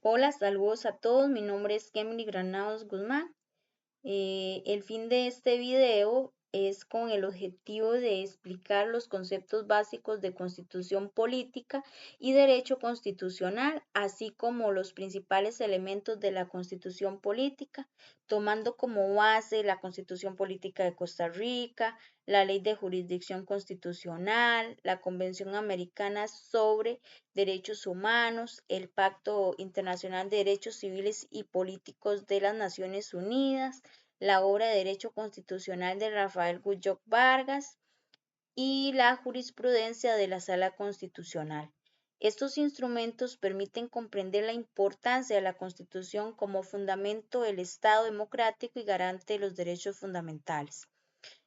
Hola, saludos a todos. Mi nombre es Kemily Granados Guzmán. El fin de este video es con el objetivo de explicar los conceptos básicos de constitución política y derecho constitucional, así como los principales elementos de la constitución política, tomando como base la constitución política de Costa Rica, la ley de jurisdicción constitucional, la Convención Americana sobre Derechos Humanos, el Pacto Internacional de Derechos Civiles y Políticos de las Naciones Unidas, la obra de Derecho Constitucional de Rafael Guyot Vargas y la jurisprudencia de la Sala Constitucional. Estos instrumentos permiten comprender la importancia de la Constitución como fundamento del Estado democrático y garante de los derechos fundamentales.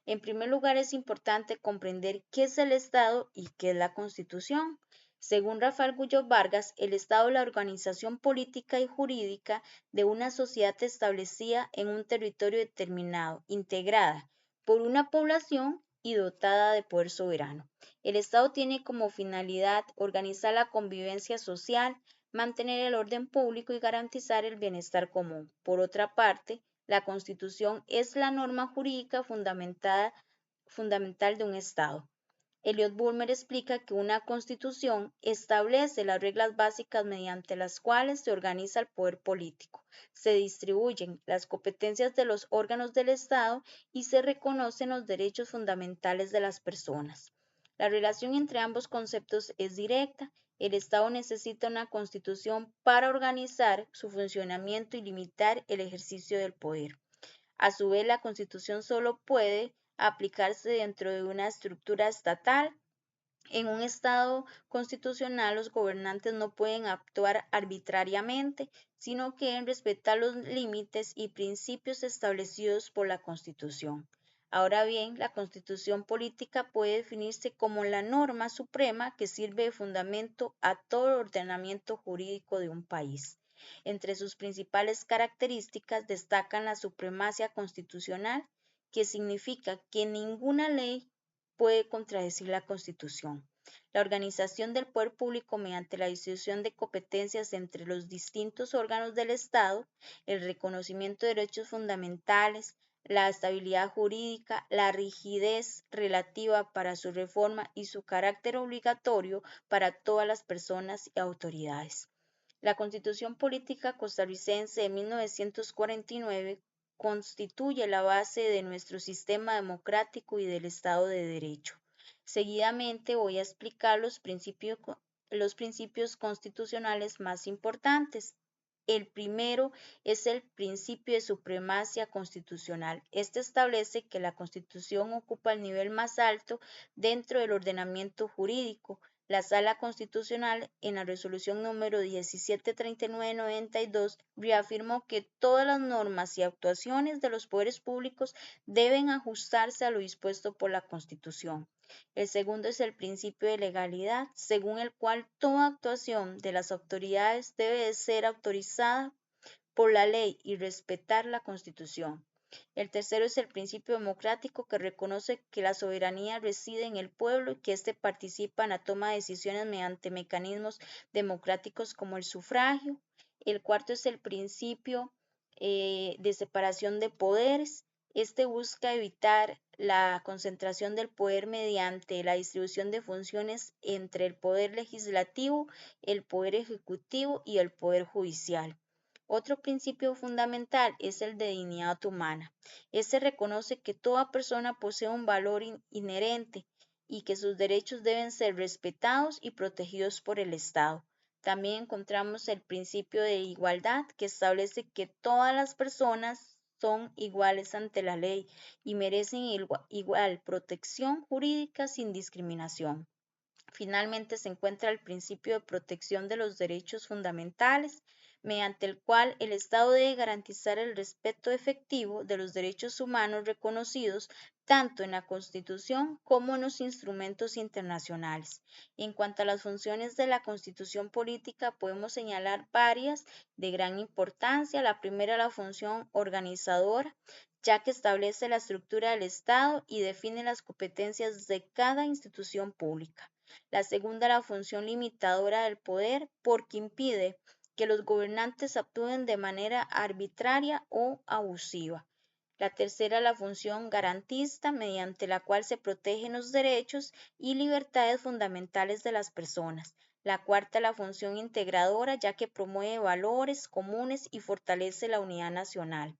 En primer lugar, es importante comprender qué es el Estado y qué es la Constitución. Según Rafael Guyot Vargas, el Estado es la organización política y jurídica de una sociedad establecida en un territorio determinado, integrada por una población y dotada de poder soberano. El Estado tiene como finalidad organizar la convivencia social, mantener el orden público y garantizar el bienestar común. Por otra parte, la Constitución es la norma jurídica fundamental de un Estado. Elliot Bulmer explica que una constitución establece las reglas básicas mediante las cuales se organiza el poder político, se distribuyen las competencias de los órganos del Estado y se reconocen los derechos fundamentales de las personas. La relación entre ambos conceptos es directa. El Estado necesita una constitución para organizar su funcionamiento y limitar el ejercicio del poder. A su vez, la Constitución solo puede aplicarse dentro de una estructura estatal. En un Estado constitucional, los gobernantes no pueden actuar arbitrariamente, sino que deben respetar los límites y principios establecidos por la Constitución. Ahora bien, la Constitución política puede definirse como la norma suprema que sirve de fundamento a todo el ordenamiento jurídico de un país. Entre sus principales características destacan la supremacía constitucional, que significa que ninguna ley puede contradecir la Constitución. La organización del poder público mediante la distribución de competencias entre los distintos órganos del Estado, el reconocimiento de derechos fundamentales, la estabilidad jurídica, la rigidez relativa para su reforma y su carácter obligatorio para todas las personas y autoridades. La Constitución Política Costarricense de 1949 constituye la base de nuestro sistema democrático y del Estado de Derecho. Seguidamente voy a explicar los principios constitucionales más importantes. El primero es el principio de supremacía constitucional. Este establece que la Constitución ocupa el nivel más alto dentro del ordenamiento jurídico. La Sala Constitucional, en la resolución número 1739/92, reafirmó que todas las normas y actuaciones de los poderes públicos deben ajustarse a lo dispuesto por la Constitución. El segundo es el principio de legalidad, según el cual toda actuación de las autoridades debe de ser autorizada por la ley y respetar la Constitución. El tercero es el principio democrático, que reconoce que la soberanía reside en el pueblo y que éste participa en la toma de decisiones mediante mecanismos democráticos como el sufragio. El cuarto es el principio de separación de poderes. Este busca evitar la concentración del poder mediante la distribución de funciones entre el poder legislativo, el poder ejecutivo y el poder judicial. Otro principio fundamental es el de dignidad humana. Este reconoce que toda persona posee un valor inherente y que sus derechos deben ser respetados y protegidos por el Estado. También encontramos el principio de igualdad, que establece que todas las personas son iguales ante la ley y merecen igual protección jurídica sin discriminación. Finalmente se encuentra el principio de protección de los derechos fundamentales, mediante el cual el Estado debe garantizar el respeto efectivo de los derechos humanos reconocidos tanto en la Constitución como en los instrumentos internacionales. En cuanto a las funciones de la Constitución política, podemos señalar varias de gran importancia. La primera, la función organizadora, ya que establece la estructura del Estado y define las competencias de cada institución pública. La segunda, la función limitadora del poder, porque impide que los gobernantes actúen de manera arbitraria o abusiva. La tercera, la función garantista, mediante la cual se protegen los derechos y libertades fundamentales de las personas. La cuarta, la función integradora, ya que promueve valores comunes y fortalece la unidad nacional.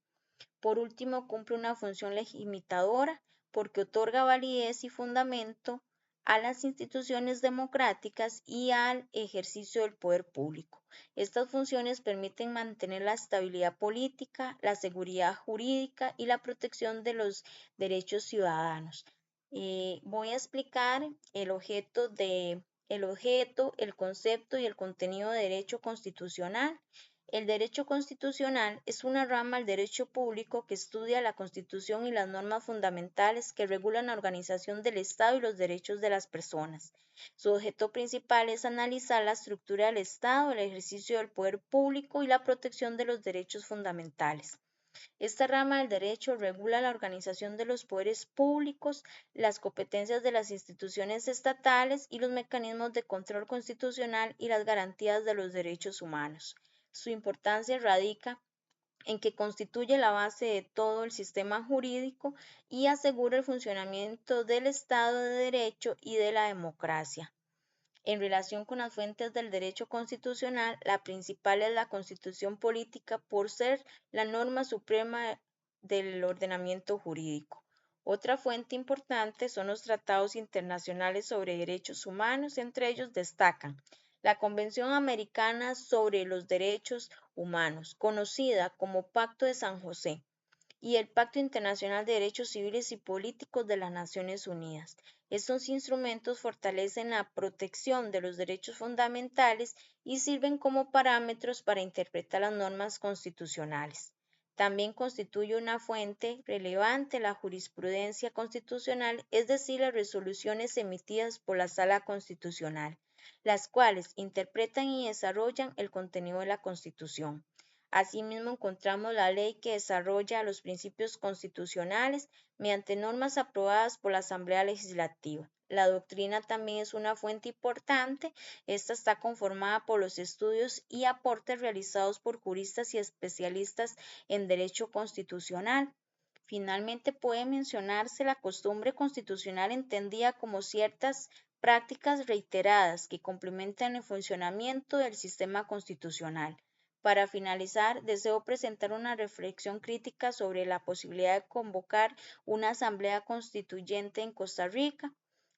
Por último, cumple una función legitimadora porque otorga validez y fundamento a las instituciones democráticas y al ejercicio del poder público. Estas funciones permiten mantener la estabilidad política, la seguridad jurídica y la protección de los derechos ciudadanos. Voy a explicar el concepto y el contenido de derecho constitucional. El derecho constitucional es una rama del derecho público que estudia la Constitución y las normas fundamentales que regulan la organización del Estado y los derechos de las personas. Su objeto principal es analizar la estructura del Estado, el ejercicio del poder público y la protección de los derechos fundamentales. Esta rama del derecho regula la organización de los poderes públicos, las competencias de las instituciones estatales y los mecanismos de control constitucional y las garantías de los derechos humanos. Su importancia radica en que constituye la base de todo el sistema jurídico y asegura el funcionamiento del Estado de Derecho y de la democracia. En relación con las fuentes del derecho constitucional, la principal es la Constitución política por ser la norma suprema del ordenamiento jurídico. Otra fuente importante son los tratados internacionales sobre derechos humanos, entre ellos destacan la Convención Americana sobre los Derechos Humanos, conocida como Pacto de San José, y el Pacto Internacional de Derechos Civiles y Políticos de las Naciones Unidas. Estos instrumentos fortalecen la protección de los derechos fundamentales y sirven como parámetros para interpretar las normas constitucionales. También constituye una fuente relevante la jurisprudencia constitucional, es decir, las resoluciones emitidas por la Sala Constitucional, las cuales interpretan y desarrollan el contenido de la Constitución. Asimismo, encontramos la ley que desarrolla los principios constitucionales mediante normas aprobadas por la Asamblea Legislativa. La doctrina también es una fuente importante. Esta está conformada por los estudios y aportes realizados por juristas y especialistas en derecho constitucional. Finalmente, puede mencionarse la costumbre constitucional entendida como ciertas prácticas reiteradas que complementan el funcionamiento del sistema constitucional. Para finalizar, deseo presentar una reflexión crítica sobre la posibilidad de convocar una asamblea constituyente en Costa Rica.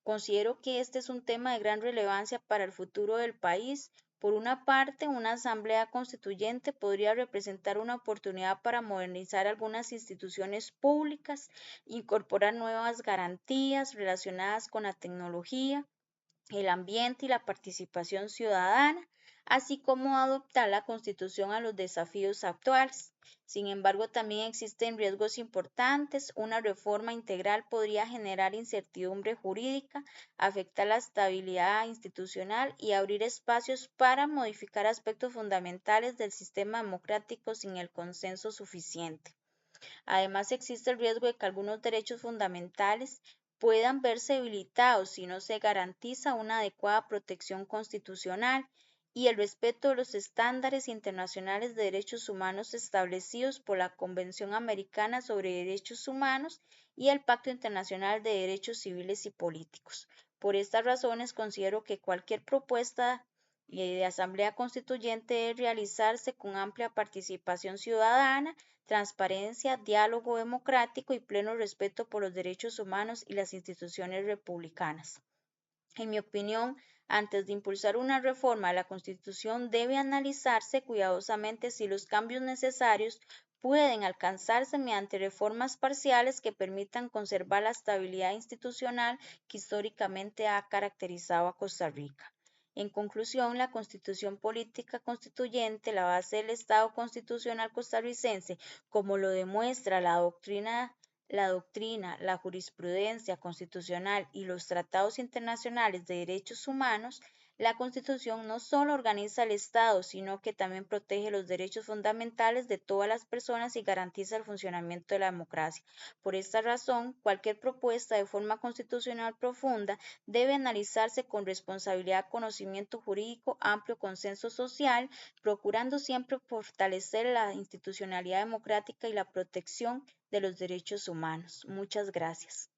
Considero que este es un tema de gran relevancia para el futuro del país. Por una parte, una asamblea constituyente podría representar una oportunidad para modernizar algunas instituciones públicas, incorporar nuevas garantías relacionadas con la tecnología, el ambiente y la participación ciudadana, así como adoptar la Constitución a los desafíos actuales. Sin embargo, también existen riesgos importantes. Una reforma integral podría generar incertidumbre jurídica, afectar la estabilidad institucional y abrir espacios para modificar aspectos fundamentales del sistema democrático sin el consenso suficiente. Además, existe el riesgo de que algunos derechos fundamentales puedan verse debilitados si no se garantiza una adecuada protección constitucional y el respeto de los estándares internacionales de derechos humanos establecidos por la Convención Americana sobre Derechos Humanos y el Pacto Internacional de Derechos Civiles y Políticos. Por estas razones, considero que cualquier propuesta de asamblea constituyente debe realizarse con amplia participación ciudadana, transparencia, diálogo democrático y pleno respeto por los derechos humanos y las instituciones republicanas. En mi opinión, antes de impulsar una reforma a la Constitución, debe analizarse cuidadosamente si los cambios necesarios pueden alcanzarse mediante reformas parciales que permitan conservar la estabilidad institucional que históricamente ha caracterizado a Costa Rica. En conclusión, la Constitución Política Constituyente, la base del Estado constitucional costarricense, como lo demuestra la jurisprudencia constitucional y los tratados internacionales de derechos humanos, La Constitución no solo organiza el Estado, sino que también protege los derechos fundamentales de todas las personas y garantiza el funcionamiento de la democracia. Por esta razón, cualquier propuesta de forma constitucional profunda debe analizarse con responsabilidad, conocimiento jurídico, amplio consenso social, procurando siempre fortalecer la institucionalidad democrática y la protección de los derechos humanos. Muchas gracias.